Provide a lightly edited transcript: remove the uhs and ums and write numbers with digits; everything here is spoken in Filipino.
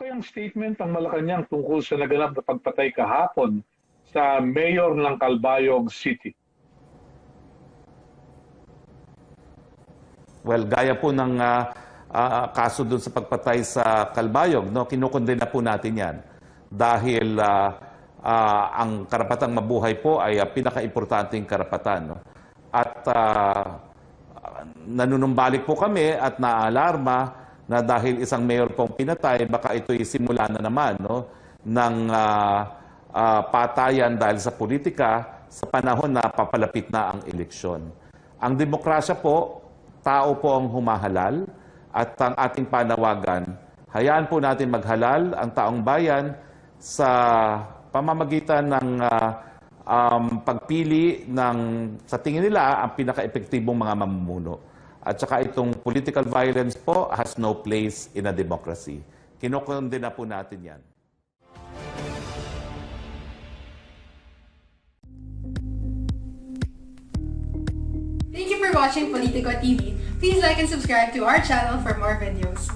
kayang statement ng Malacanang tungkol sa naganap na pagpatay kahapon sa mayor ng Calbayog City? Well, gaya po ng kaso dun sa pagpatay sa Calbayog, no? Kinukondena po natin yan. Dahil ang karapatang mabuhay po ay pinaka-importanting karapatan. No? At nanunumbalik po kami at naaalarma na dahil isang mayor pong pinatay, baka ito'y simula na naman no? ng patayan dahil sa politika sa panahon na papalapit na ang eleksyon. Ang demokrasya po, tao po ang humahalal at ang ating panawagan, hayaan po natin maghalal ang taong bayan sa pamamagitan ng pagpili ng, sa tingin nila, ang pinaka-epektibong mga mamumuno. At saka itong political violence po has no place in a democracy. Kinukondena po natin yan. Thank you for watching Politico TV. Please like and subscribe to our channel for more videos.